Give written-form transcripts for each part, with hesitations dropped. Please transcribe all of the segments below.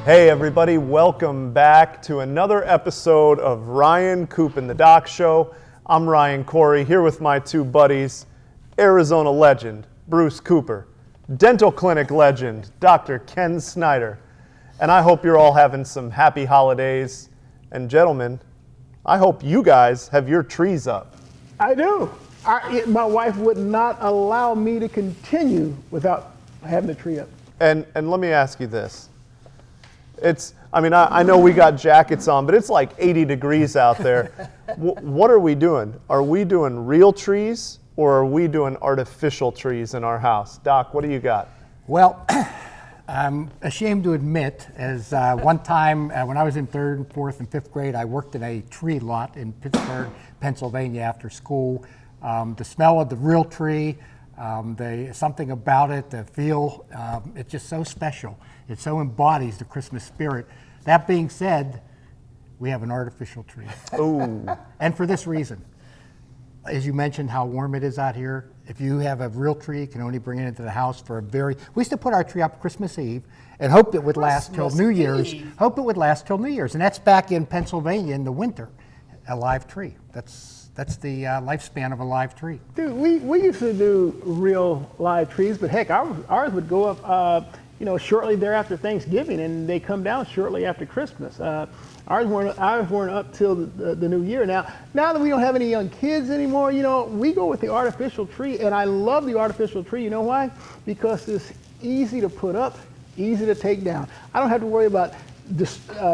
Hey everybody, welcome back to another episode of Ryan, Coop, and the Doc Show. I'm Ryan Corey, here with my two buddies, Arizona legend, Bruce Cooper, dental clinic legend, Dr. Ken Snyder. And I hope you're all having some happy holidays. And gentlemen, I hope you guys have your trees up. I do. My wife would not allow me to continue without having the tree up. And let me ask you this. I know we got jackets on, but it's like 80 degrees out there. What are we doing? Are we doing real trees or are we doing artificial trees in our house? Doc, what do you got? Well, I'm ashamed to admit, as one time when I was in 3rd and 4th and 5th grade, I worked in a tree lot in Pittsburgh, Pennsylvania after school. The smell of the real tree, something about it, the feel, it's just so special. It so embodies the Christmas spirit. That being said, we have an artificial tree. Ooh. And for this reason. As you mentioned how warm it is out here, if you have a real tree, you can only bring it into the house for we used to put our tree up Christmas Eve and hoped it would last till New Year's. And that's back in Pennsylvania in the winter, a live tree. That's the lifespan of a live tree. Dude, we used to do real live trees, but heck, ours would go up shortly thereafter Thanksgiving, and they come down shortly after Christmas. Ours weren't up till the new year. Now that we don't have any young kids anymore, we go with the artificial tree, and I love the artificial tree. You know why? Because it's easy to put up, easy to take down. I don't have to worry about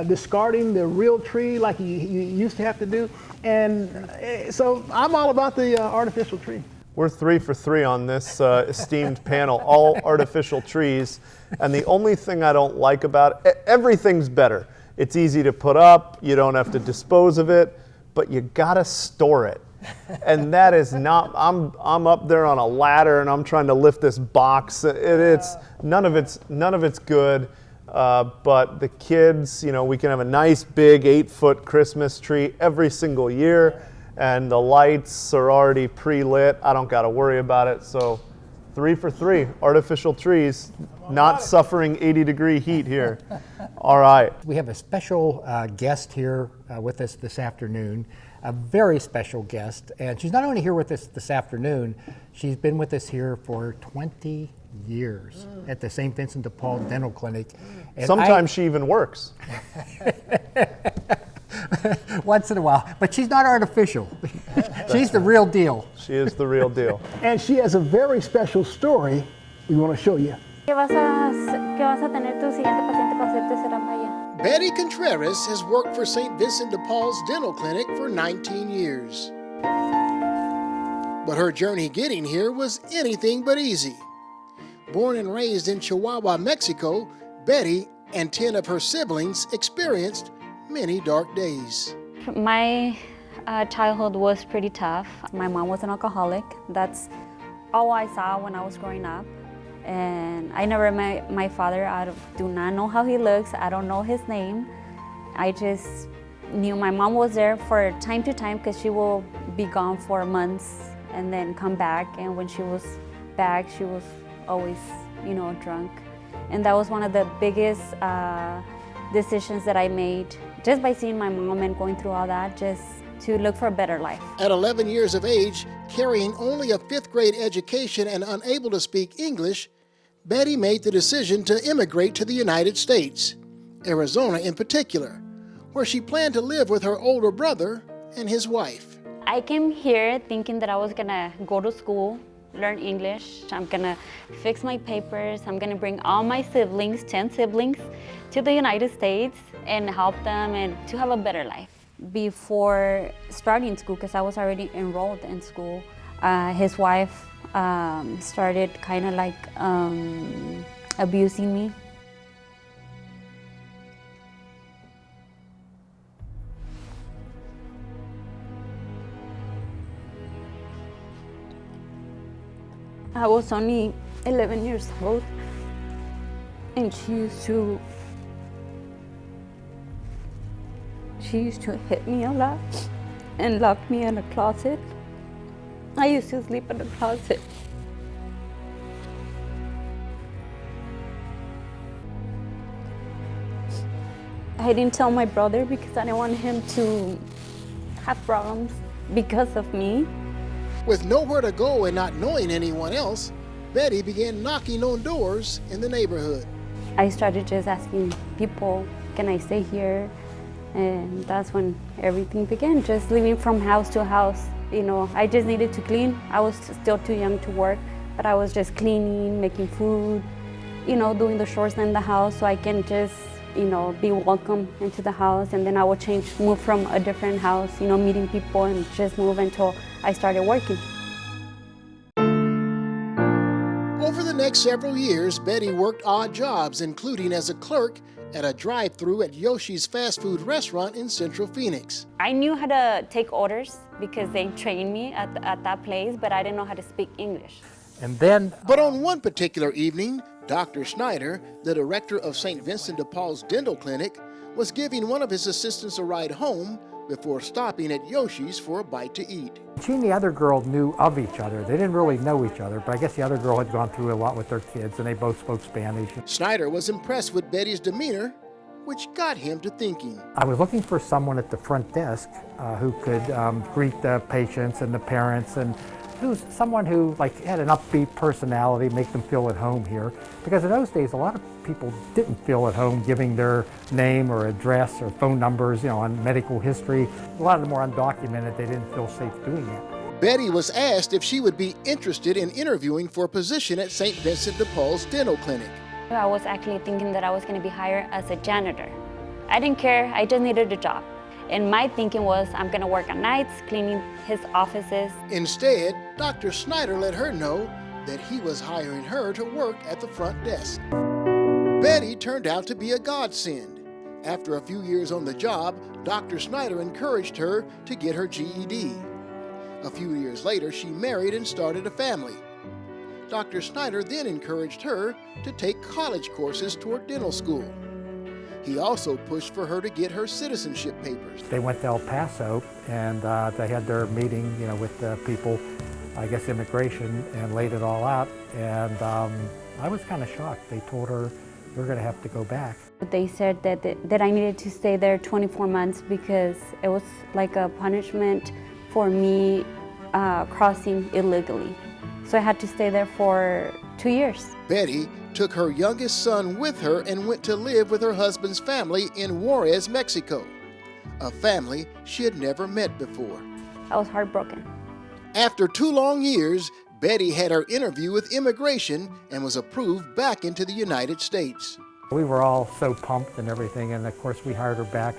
discarding the real tree like you used to have to do. And so I'm all about the artificial tree. We're 3 for 3 on this esteemed panel, all artificial trees. And the only thing I don't like about it, everything's better. It's easy to put up, you don't have to dispose of it, but you gotta store it. And that is not, I'm up there on a ladder and I'm trying to lift this box. It's none of it's good. But the kids, we can have a nice big 8-foot Christmas tree every single year, and the lights are already pre-lit. I don't got to worry about it. So 3 for 3, artificial trees, not suffering 80-degree heat here. All right. We have a special guest here with us this afternoon, a very special guest. And she's not only here with us this afternoon, she's been with us here for 20 years at the St. Vincent de Paul Dental Clinic. And sometimes she even works. Once in a while, but she's not artificial. She's the real deal. She is the real deal. And she has a very special story we want to show you. ¿Qué vas a tener tu siguiente paciente para hacerte ceramaya? Betty Contreras has worked for St. Vincent de Paul's Dental Clinic for 19 years. But her journey getting here was anything but easy. Born and raised in Chihuahua, Mexico, Betty and 10 of her siblings experienced many dark days. My childhood was pretty tough. My mom was an alcoholic. That's all I saw when I was growing up. And I never met my father. I do not know how he looks. I don't know his name. I just knew my mom was there for time to time because she will be gone for months and then come back. And when she was back, she was always, drunk. And that was one of the biggest decisions that I made just by seeing my mom and going through all that, just to look for a better life. At 11 years of age, carrying only a 5th grade education and unable to speak English, Betty made the decision to immigrate to the United States, Arizona in particular, where she planned to live with her older brother and his wife. I came here thinking that I was gonna go to school, learn English. I'm gonna fix my papers. I'm gonna bring all my siblings, 10 siblings, to the United States and help them and to have a better life. Before starting school, because I was already enrolled in school, his wife started kind of like abusing me. I was only 11 years old, and she used to hit me a lot and lock me in a closet. I used to sleep in the closet. I didn't tell my brother because I didn't want him to have problems because of me. With nowhere to go and not knowing anyone else, Betty began knocking on doors in the neighborhood. I started just asking people, can I stay here? And that's when everything began, just living from house to house. You know, I just needed to clean. I was still too young to work, but I was just cleaning, making food, you know, doing the chores in the house so I can just, you know, be welcome into the house. And then I would move from a different house, you know, meeting people and just move until I started working. Over the next several years, Betty worked odd jobs, including as a clerk at a drive-thru at Yoshi's fast food restaurant in Central Phoenix. I knew how to take orders because they trained me at that place, but I didn't know how to speak English. And then, But on one particular evening, Dr. Snyder, the director of St. Vincent de Paul's dental clinic, was giving one of his assistants a ride home before stopping at Yoshi's for a bite to eat. she and the other girl knew of each other. They didn't really know each other, but I guess the other girl had gone through a lot with their kids, and they both spoke Spanish. Snyder was impressed with Betty's demeanor, which got him to thinking. I was looking for someone at the front desk who could greet the patients and the parents, and who's someone who had an upbeat personality, make them feel at home here. Because in those days, a lot of people didn't feel at home giving their name or address or phone numbers, on medical history. A lot of them were undocumented. They didn't feel safe doing it. Betty was asked if she would be interested in interviewing for a position at St. Vincent de Paul's dental clinic. I was actually thinking that I was going to be hired as a janitor. I didn't care, I just needed a job. And my thinking was I'm going to work on nights, cleaning his offices. Instead, Dr. Snyder let her know that he was hiring her to work at the front desk. Betty turned out to be a godsend. After a few years on the job, Dr. Snyder encouraged her to get her GED. A few years later, she married and started a family. Dr. Snyder then encouraged her to take college courses toward dental school. He also pushed for her to get her citizenship papers. They went to El Paso, and they had their meeting, with the people, I guess immigration, and laid it all out. And I was kind of shocked. They told her, "You're going to have to go back." They said that I needed to stay there 24 months because it was like a punishment for me crossing illegally. So I had to stay there for 2 years. Betty took her youngest son with her and went to live with her husband's family in Juarez, Mexico, a family she had never met before. I was heartbroken. After 2 long years, Betty had her interview with immigration and was approved back into the United States. We were all so pumped and everything, and of course we hired her back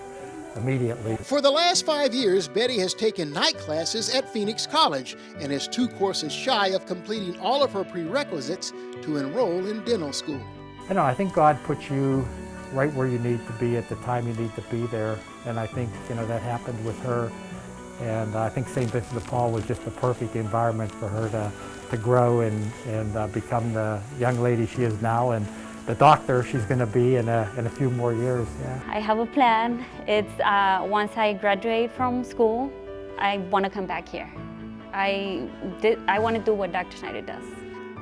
immediately. For the last 5 years, Betty has taken night classes at Phoenix College and is 2 courses shy of completing all of her prerequisites to enroll in dental school. I think God puts you right where you need to be at the time you need to be there, and I think that happened with her. And I think St. Vincent de Paul was just the perfect environment for her to grow and become the young lady she is now, and the doctor she's going to be in a few more years. Yeah. I have a plan. It's once I graduate from school, I want to come back here. I want to do what Dr. Snyder does.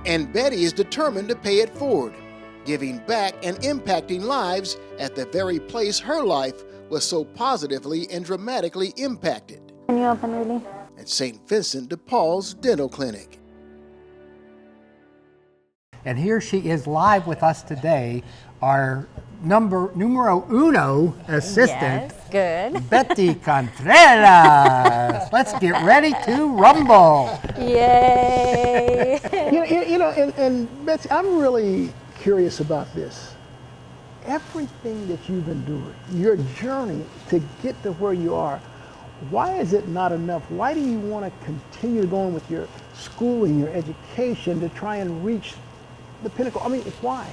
And Betty is determined to pay it forward, giving back and impacting lives at the very place her life was so positively and dramatically impacted. Can you open, really? At St. Vincent de Paul's Dental Clinic. And here she is live with us today, our numero uno assistant, Yes, good. Betty Contreras. Let's get ready to rumble. Yay! And Betsy, I'm really curious about this. Everything that you've endured, your journey to get to where you are, why is it not enough? Why do you want to continue going with your schooling, your education to try and reach the pinnacle? I mean, why?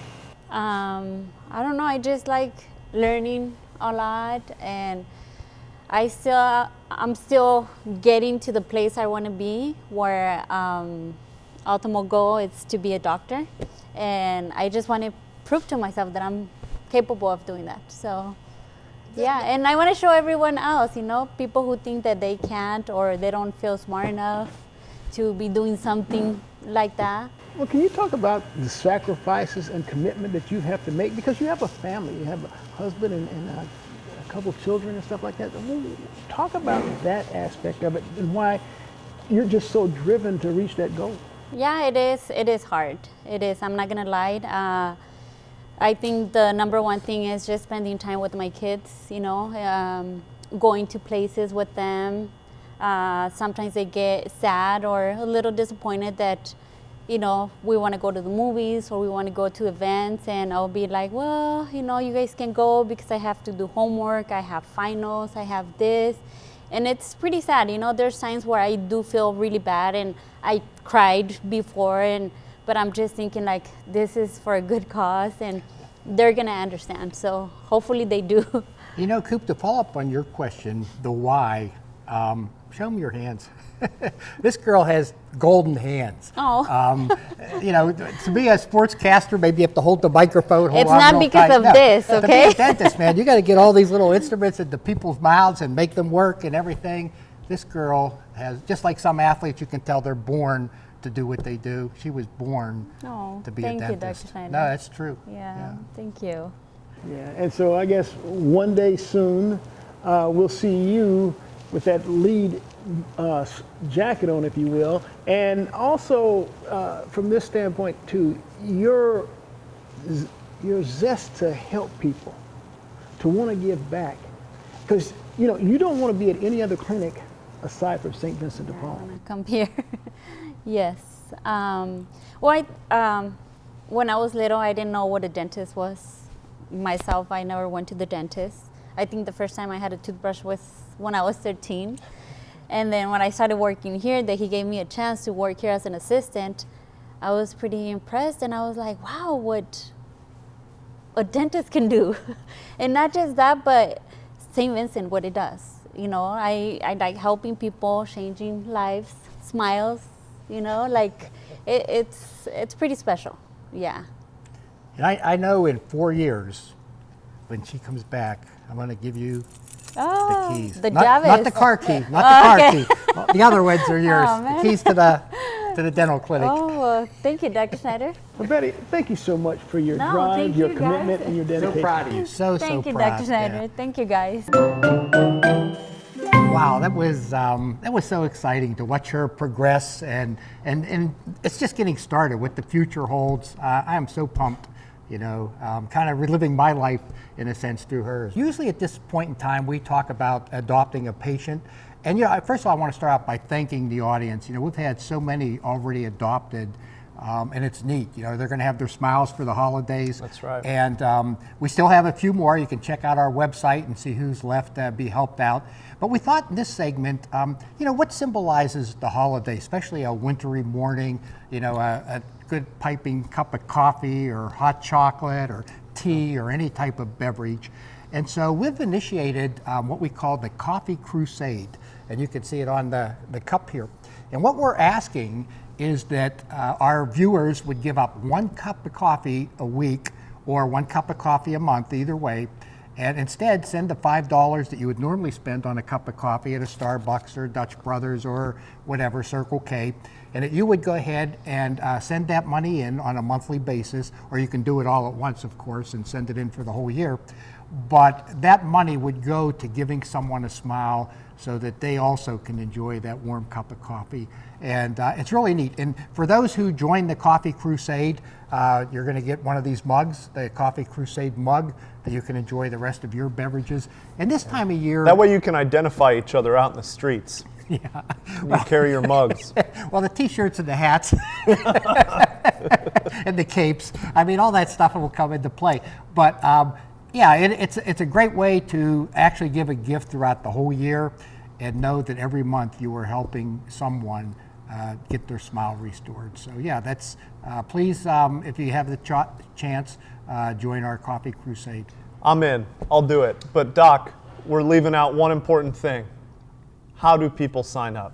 I don't know, I just like learning a lot, and I'm still getting to the place I want to be, where ultimate goal is to be a doctor, and I just want to prove to myself that I'm capable of doing that. So yeah, and I want to show everyone else, people who think that they can't or they don't feel smart enough to be doing something like that. Well, can you talk about the sacrifices and commitment that you have to make? Because you have a family, you have a husband and couple children and stuff like that. Talk about that aspect of it and why you're just so driven to reach that goal. Yeah, it is. It is hard. It is. I'm not gonna lie. I think the number one thing is just spending time with my kids. You know, going to places with them. Sometimes they get sad or a little disappointed that, you know, we want to go to the movies or we want to go to events, and I'll be like, well, you know, you guys can go because I have to do homework, I have finals, I have this. And it's pretty sad, you know, there's times where I do feel really bad and I cried before, but I'm just thinking like, this is for a good cause and they're gonna understand, so hopefully they do. You know, Coop, to follow up on your question, the why, show me your hands. This girl has golden hands. Oh. You know, to be a sportscaster, maybe you have to hold the microphone. It's not because of this, okay? To be a dentist, man, you got to get all these little instruments into people's mouths and make them work and everything. This girl has, just like some athletes, you can tell they're born to do what they do. She was born to be a dentist. Thank you, Dr. Schneider. No, that's true. Yeah, thank you. Yeah, and so I guess one day soon we'll see you with that lead jacket on, if you will, and also from this standpoint too, your zest to help people, to want to give back, because you know you don't want to be at any other clinic aside from St. Vincent de Paul. I want to come here. Yes. Well, when I was little, I didn't know what a dentist was. Myself, I never went to the dentist. I think the first time I had a toothbrush was when I was 13. And then when I started working here, that he gave me a chance to work here as an assistant, I was pretty impressed, and I was like, wow, what a dentist can do. And not just that, but St. Vincent, what it does. You know, I like helping people, changing lives, smiles, you know, like it's pretty special, yeah. And I know in 4 years, when she comes back, I'm going to give you the keys. The not the car key, not the car key. Well, the other ones are yours. The keys to the dental clinic. Oh, well, thank you, Dr. Schneider. Well, Betty, thank you so much for your No, drive, thank your you, commitment, guys. and your dedication. So proud of you. So Thank you, proud. Dr. Schneider. Yeah. Thank you, guys. Wow, that was so exciting to watch her progress, and it's just getting started. What the future holds, I am so pumped. You know, kind of reliving my life in a sense through hers. Usually at this point in time, we talk about adopting a patient. And, you know, first of all, I want to start out by thanking the audience. You know, we've had so many already adopted, and it's neat. You know, they're going to have their smiles for the holidays. That's right. And we still have a few more. You can check out our website and see who's left to be helped out. But we thought in this segment, you know, what symbolizes the holiday, especially a wintry morning, you know, a good piping cup of coffee or hot chocolate or tea or any type of beverage. And so we've initiated what we call the Coffee Crusade, and you can see it on the cup here. And what we're asking is that our viewers would give up 1 cup of coffee a week or 1 cup of coffee a month, either way, and instead send the $5 that you would normally spend on a cup of coffee at a Starbucks or Dutch Brothers or whatever, Circle K, and that you would go ahead and send that money in on a monthly basis, or you can do it all at once, of course, and send it in for the whole year. But that money would go to giving someone a smile so that they also can enjoy that warm cup of coffee. And it's really neat. And for those who join the Coffee Crusade, you're going to get one of these mugs, the Coffee Crusade mug, that you can enjoy the rest of your beverages. And this time of year... That way you can identify each other out in the streets. Yeah. You carry your mugs. Well, the T-shirts and the hats and the capes, I mean, all that stuff will come into play. But yeah, it's a great way to actually give a gift throughout the whole year and know that every month you are helping someone get their smile restored. So yeah, that's please, if you have the chance, join our Coffee Crusade. I'm in. I'll do it. But Doc, we're leaving out one important thing. How do people sign up?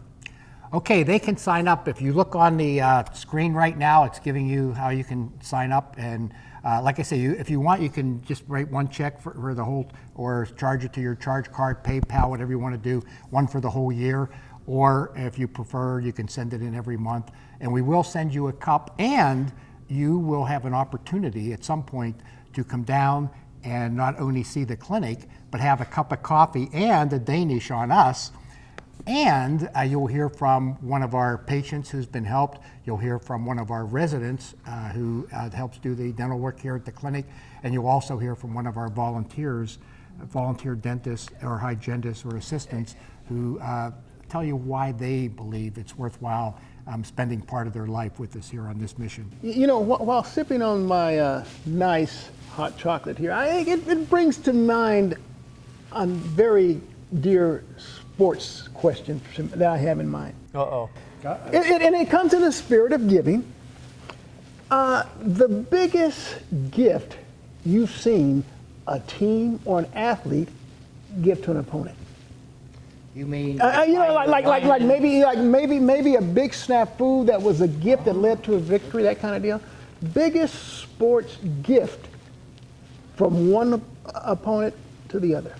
Okay, they can sign up. If you look on the screen right now, it's giving you how you can sign up. And like I say, if you want, you can just write 1 check for the whole, or charge it to your charge card, PayPal, whatever you want to do, 1 for the whole year. Or if you prefer, you can send it in every month. And we will send you a cup, and you will have an opportunity at some point to come down and not only see the clinic, but have a cup of coffee and a Danish on us. And you'll hear from one of our patients who's been helped. You'll hear from one of our residents who helps do the dental work here at the clinic. And you'll also hear from one of our volunteers, volunteer dentists or hygienists or assistants who tell you why they believe it's worthwhile spending part of their life with us here on this mission. You know, while sipping on my nice hot chocolate here, it brings to mind a very dear sports question that I have in mind. Uh-oh. And it comes in the spirit of giving. The biggest gift you've seen a team or an athlete give to an opponent. You mean? You know, like maybe a big snafu that was a gift that led to a victory, that kind of deal. Biggest sports gift from one opponent to the other.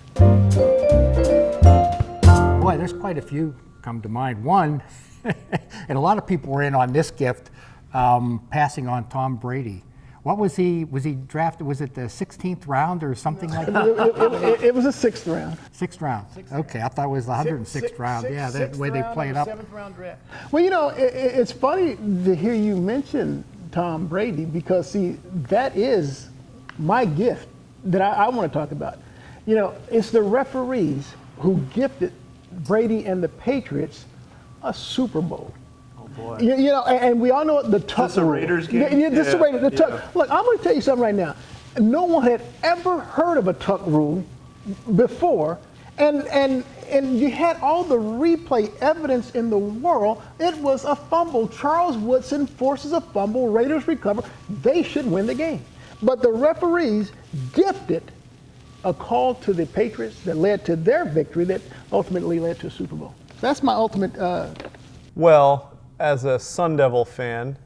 Boy, there's quite a few come to mind. One, and a lot of people were in on this gift, passing on Tom Brady. What was he drafted? Was it the 16th round or something like that? It was a 6th round. 6th round. Okay, I thought it was the 106th round. Yeah, the way they play it up. 7th round draft. Well, you know, it's funny to hear you mention Tom Brady because, see, that is my gift that I want to talk about. You know, it's the referees who gifted Brady and the Patriots a Super Bowl. Oh boy. You know, and we all know the tuck. Is this a Raiders game? Yeah, this is a Raiders. The tuck. Yeah. Look, I'm going to tell you something right now. No one had ever heard of a tuck rule before, and you had all the replay evidence in the world. It was a fumble. Charles Woodson forces a fumble. Raiders recover. They should win the game, but the referees gifted a call to the Patriots that led to their victory that ultimately led to a Super Bowl. That's my ultimate. Well, as a Sun Devil fan,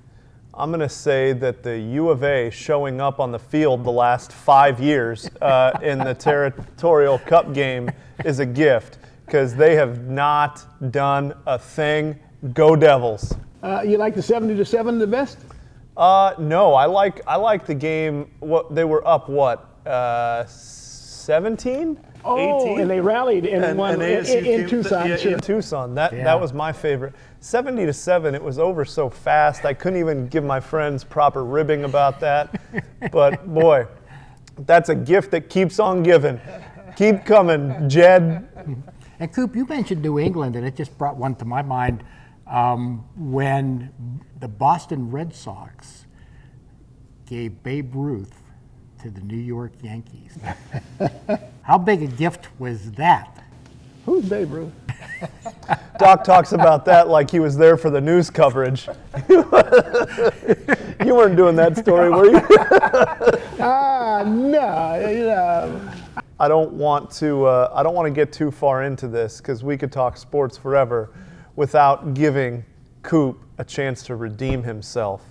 I'm going to say that the U of A showing up on the field the last 5 years in the Territorial Cup game is a gift because they have not done a thing. Go Devils. You like the 70-7 the best? No, I like the game. What they were up 17? Oh, 18? and they rallied and won in Tucson. Yeah, Sure. in Tucson. That was my favorite. 70-7. It was over so fast. I couldn't even give my friends proper ribbing about that. But boy, that's a gift that keeps on giving. Keep coming, Jed. And Coop, you mentioned New England, and it just brought one to my mind when the Boston Red Sox gave Babe Ruth to the New York Yankees. How big a gift was that? Who's Babe Ruth? Doc talks about that like he was there for the news coverage. You weren't doing that story, were you? No. I don't want to get too far into this because we could talk sports forever without giving Coop a chance to redeem himself.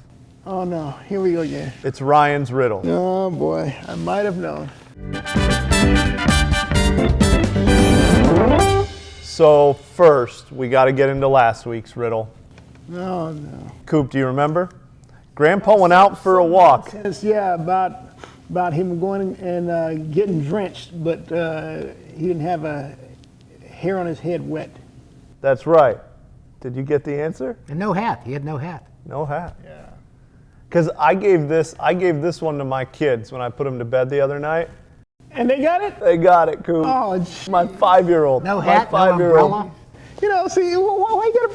Oh no, here we go again. It's Ryan's riddle. Oh boy, I might have known. So first, we got to get into last week's riddle. No. Coop, do you remember? Grandpa went out for a walk. Yeah, about him going and getting drenched, but he didn't have a hair on his head wet. That's right. Did you get the answer? And no hat. He had no hat. No hat. Yeah. Because I gave this one to my kids when I put them to bed the other night. And they got it? They got it, Coop. Oh, my 5-year-old. No hat, no 5-year-old. umbrella. You know, see, why you gotta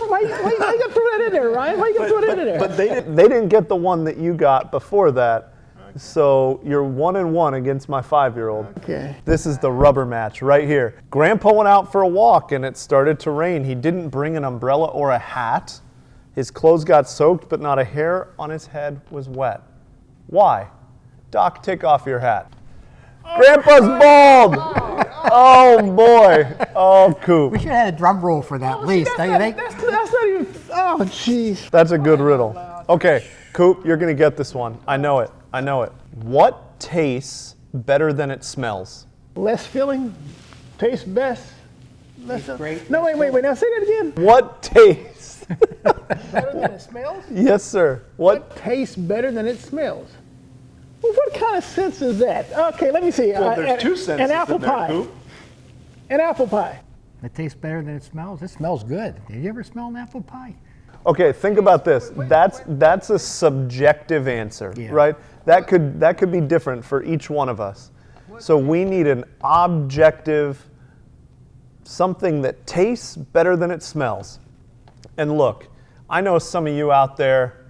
throw that in there, Ryan? Why you gotta throw that in there? But they didn't get the one that you got before that. So you're 1-1 against my 5-year-old. Okay. This is the rubber match right here. Grandpa went out for a walk and it started to rain. He didn't bring an umbrella or a hat. His clothes got soaked, but not a hair on his head was wet. Why? Doc, take off your hat. Grandpa's bald! Oh boy. Oh, Coop. We should have had a drum roll for that, at least. That's not even, oh, jeez. That's a good riddle. Okay, Coop, you're going to get this one. I know it. What tastes better than it smells? Less filling, tastes best. Great. No, wait. Now say that again. What tastes? Better than it smells? Yes, sir. What? Tastes better than it smells? Well, what kind of sense is that? Okay, let me see. Well, there's two senses an apple in there, pie. Coop. An apple pie. It tastes better than it smells. It smells good. Did you ever smell an apple pie? Okay, think about this. That's a subjective answer, Yeah. right? That could be different for each one of us. So we need an objective, something that tastes better than it smells. And look, I know some of you out there,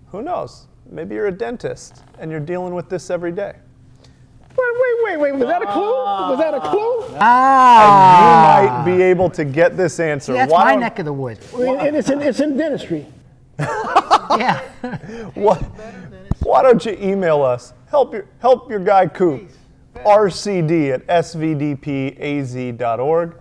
who knows? Maybe you're a dentist and you're dealing with this every day. Wait. Was that a clue? Was that a clue? Ah! You might be able to get this answer. See, that's Why my don't- neck of the woods. And it's in dentistry. Yeah. Why don't you email us? Help your guy Coop, rcd@svdpaz.org.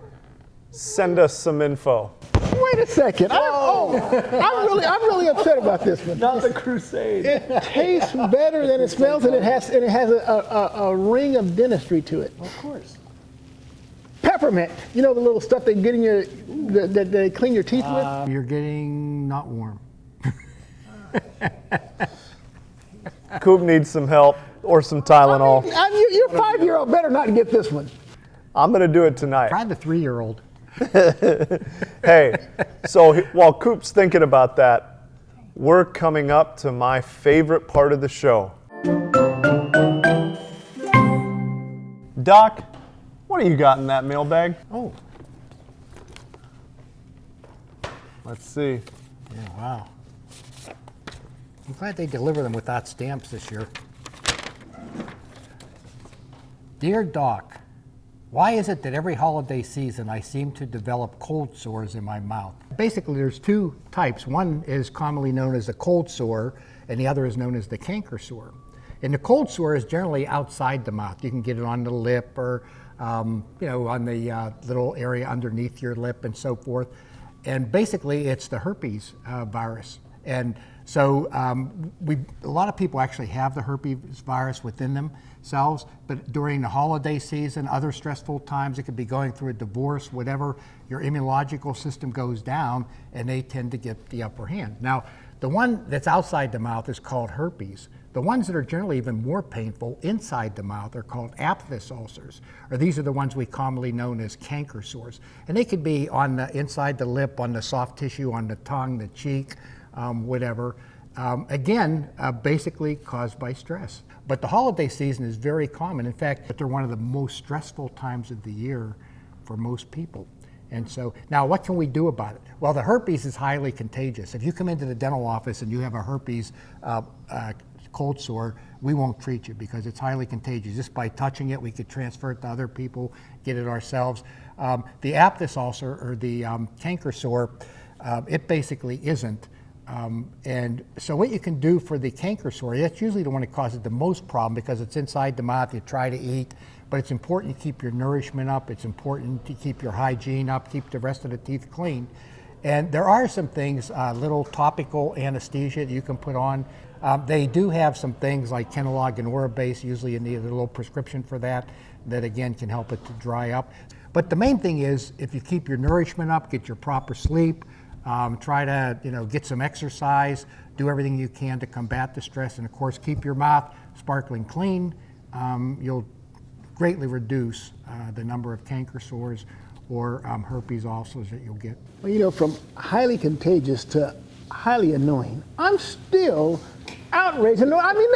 Send us some info. Wait a second. I'm really upset about this one. Not the Crusade. It tastes better than it smells, and it has a ring of dentistry to it. Of course. Peppermint. You know the little stuff they get in your that they clean your teeth with. You're getting not warm. Coop needs some help or some Tylenol. Your 5-year-old better not get this one. I'm going to do it tonight. Try the 3-year-old. Hey, so while Coop's thinking about that, we're coming up to my favorite part of the show. Doc, what do you got in that mailbag? Oh. Let's see. Yeah, wow. I'm glad they deliver them without stamps this year. Dear Doc, why is it that every holiday season I seem to develop cold sores in my mouth? Basically, there's two types. One is commonly known as a cold sore, and the other is known as the canker sore. And the cold sore is generally outside the mouth. You can get it on the lip or, on the little area underneath your lip and so forth. And basically, it's the herpes virus. And so a lot of people actually have the herpes virus within themselves, but during the holiday season, other stressful times, it could be going through a divorce, whatever, your immunological system goes down and they tend to get the upper hand. Now, the one that's outside the mouth is called herpes. The ones that are generally even more painful inside the mouth are called aphthous ulcers, or these are the ones we commonly know as canker sores. And they could be on the inside the lip, on the soft tissue, on the tongue, the cheek, whatever. Basically caused by stress. But the holiday season is very common. In fact, they're one of the most stressful times of the year for most people. And so, now what can we do about it? Well, the herpes is highly contagious. If you come into the dental office and you have a herpes cold sore, we won't treat you because it's highly contagious. Just by touching it, we could transfer it to other people, get it ourselves. The aphthous ulcer, or the canker sore, it basically isn't. And so what you can do for the canker sore, that's usually the one that causes the most problem because it's inside the mouth, you try to eat, but it's important to keep your nourishment up, it's important to keep your hygiene up, keep the rest of the teeth clean. And there are some things, little topical anesthesia that you can put on. They do have some things like Kenalog and Orabase, usually you need a little prescription for that again can help it to dry up. But the main thing is, if you keep your nourishment up, get your proper sleep, try to get some exercise, do everything you can to combat the stress, and of course keep your mouth sparkling clean. You'll greatly reduce the number of canker sores or herpes ulcers that you'll get. Well, from highly contagious to highly annoying, I'm still outraged. No, I mean,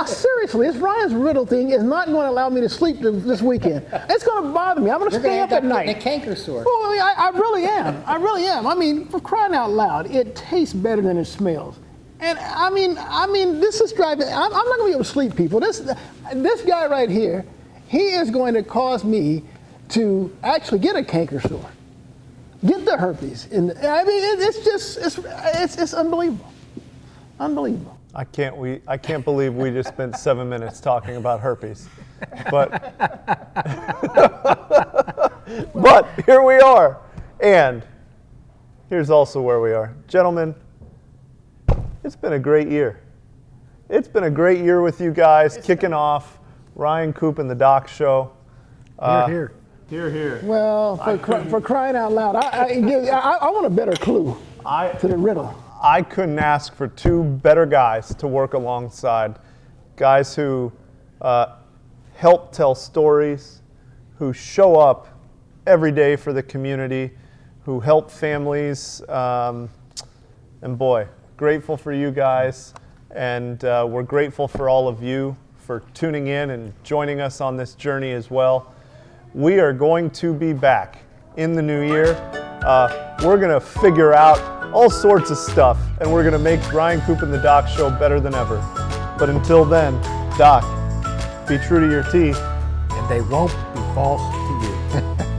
seriously, this Ryan's Riddle thing is not going to allow me to sleep this weekend. It's going to bother me. I'm going to stay up at night. A canker sore. Well, I really am. I really am. I mean, for crying out loud, it tastes better than it smells. And I mean, this is driving. I'm not going to be able to sleep, people. This guy right here, he is going to cause me to actually get a canker sore, get the herpes. It's unbelievable. Unbelievable. I can't believe we just spent 7 minutes talking about herpes. But but here we are. And here's also where we are. Gentlemen, it's been a great year. It's been a great year with you guys, kicking off Ryan, Coop, and the Doc Show. Here. Here. Well, for crying out loud, I want a better clue to the riddle. I couldn't ask for two better guys to work alongside. guys who help tell stories, who show up every day for the community, who help families, and boy, grateful for you guys, and we're grateful for all of you for tuning in and joining us on this journey as well. We are going to be back in the new year. We're going to figure out all sorts of stuff, and we're going to make Brian Coop and the Doc Show better than ever. But until then, Doc, be true to your teeth. And they won't be false to you.